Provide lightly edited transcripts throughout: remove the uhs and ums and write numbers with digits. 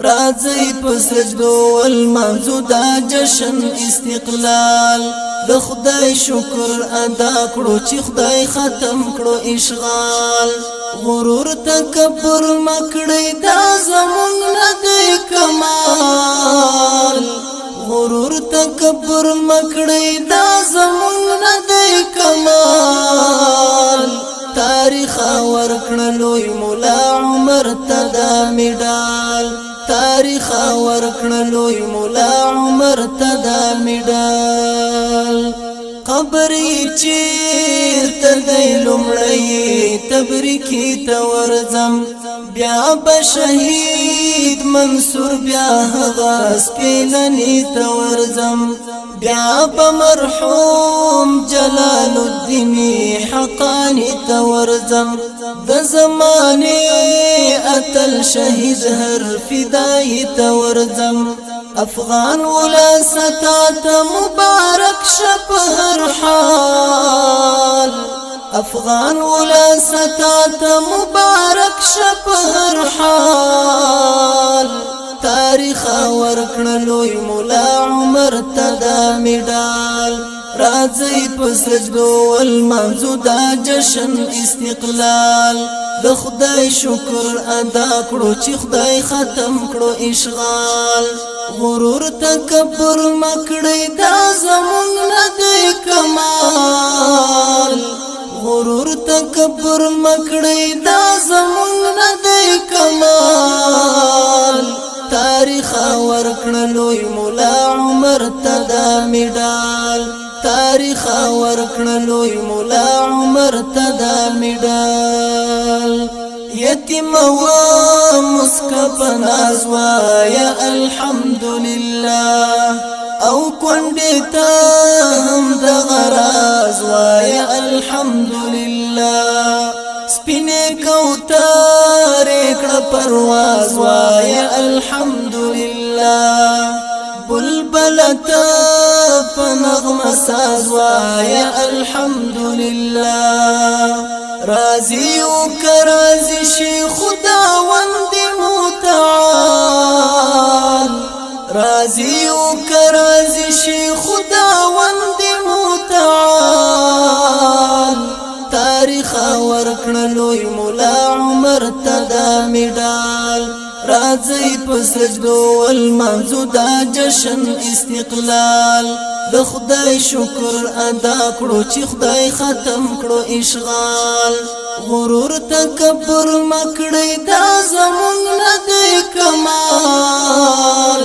راځي په سجدو والمانځو دا جشن استقلال د خدای شکر ادا کړو چې خدای ختم کړو اشغال غرور تکبر مکړی دا زمونږ نه دی کمال غرور تکبر مکړی دا زمونږ نه دی کمال تاریخ ورکړلوی مولا عمر تدا میډال تاریخ ورکړلوی مولا عمر تدا میډال قبرې چیرته دی لومړی تبریکې ته ورځم بیا به شهید منصور بیا هغه سپیننې ته ورځم بیا به مرحوم جلال الدین حقانی ته ورځم د زمانې اتل شهید هر فدای ته ورځم افغان ولاستا ته مبارک شپ هر حال افغان ولاستا ته مبارک شپ هر حال تاریخ ورکړلوی مولا عمر تدا میډال راځي په سجدو والمانځو دا جشن استقلال د خدای شکر ادا کړو چې خدای ختم کړو اشغال غرور تکبر مکړی دا زمونږ نه دی کمال غرور تکبر مکړی دا زمونږ نه دی کمال تاریخ ورکړلوی مولا عمر تدا میډال تاریخ ورکړلوی مولا عمر تدا میډال یتیم و مسکب نازوایا الحمدلله او کونډه هم د غراز وایا الحمدلله سپینه کوتر کړه پرواز وایا الحمدلله بلبلتا پنغم ساز وایا الحمدلله رازی و کرازی شی خداوند متعال رازی و کرازی شی خداوند متعال تاریخ ورکړلوی مولا عمر تدا میډال راځي په سجدو والمانځو دا جشن استقلال د خدای شکر ادا کړو چې خدای ختم کړو اشغال غرور تکبر مکړی دا زمونږ نه دی کمال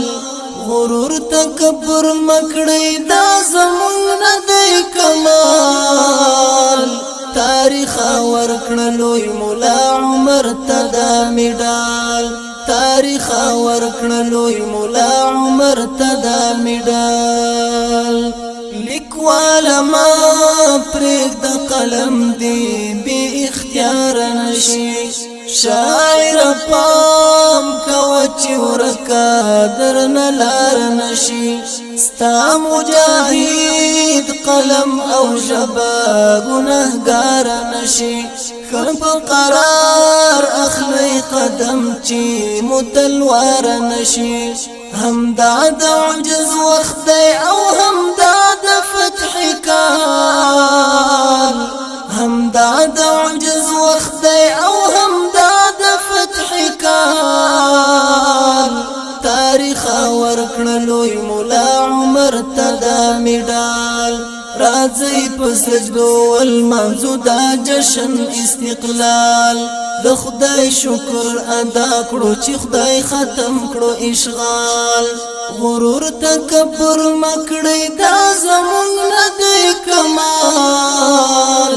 غرور تکبر مکړی دا زمونږ نه دی کمال تاریخ ورکړلوی مولا عمر تدا میډال تاریخ ورکړلوی مولا عمر تدا میډال لیکوال ما پرېږ د قلم دی بی اختیار نشي شاعر پام کوه چې ورکه درنه لار نشي ستا مجاهد قلم او ژبه ګنهګار نشي ښه په قرار اخلی قدم چې متلوار نشي هم دا د عجز وخت دی او هم دا د فتح کال هم دا د عجز وخت دی او هم دا د فتح کال تاریخ ورکړلوی مولا عمر تدا میډال راځي په سجدو والمانځو دا جشن استقلال د خدای شکر ادا کړو چې خدای ختم کړو اشغال غرور تکبر مکړی دا زمونږ نه دی کمال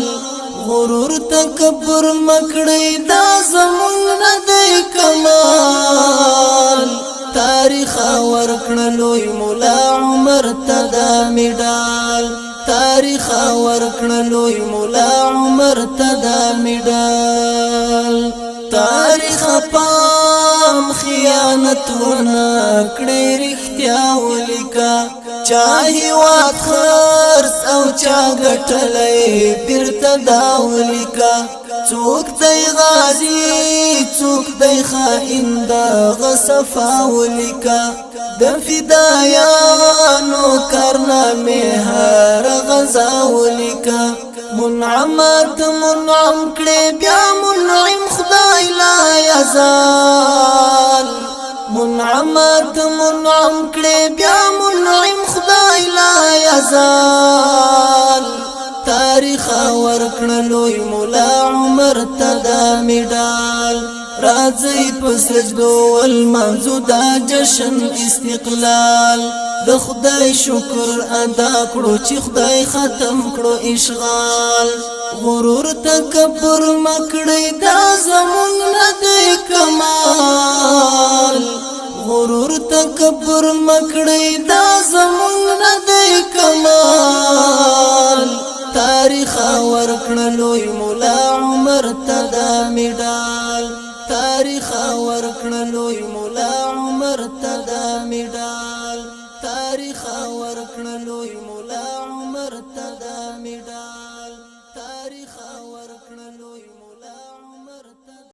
غرور تکبر مکړی دا زمونږ نه دی کمال تاریخ ورکړلوی مولا عمر تدا میډال تاریخ ورکړلوی مولا عمر تدا میډال تاریخ پام خي خیانت ونکړې رښتیا ولیکا چا هیواد خرڅ او چا ګټلې بیرته دا ولیکا څوک دی غازی څوک دی خائن دغه صفا ولیکا د فدایانو کارنامې هر غزا ولیکا منعمت منعم کړي بیا منعم خدای لا یزال منعمت منعم کړي بیا منعم خدای لا یزال تاریخ ورکړلوی مولا عمر تدا میډال راځي په سجدو والمنزو دا جشن استقلال د خدای شکر ادا کړو چې خدای ختم کړو اشغال غرور تکبر مکړی دا زمونږ نه دی کمال غرور تکبر مکړی دا زمونږ نه دی کمال تاریخ ورکړلوی مولا عمر تدا میډال تاریخ ورکړلوی مولا عمر تدا میډال تاریخ ورکړلوی مولا عمر تدا میډال تاریخ ورکړلوی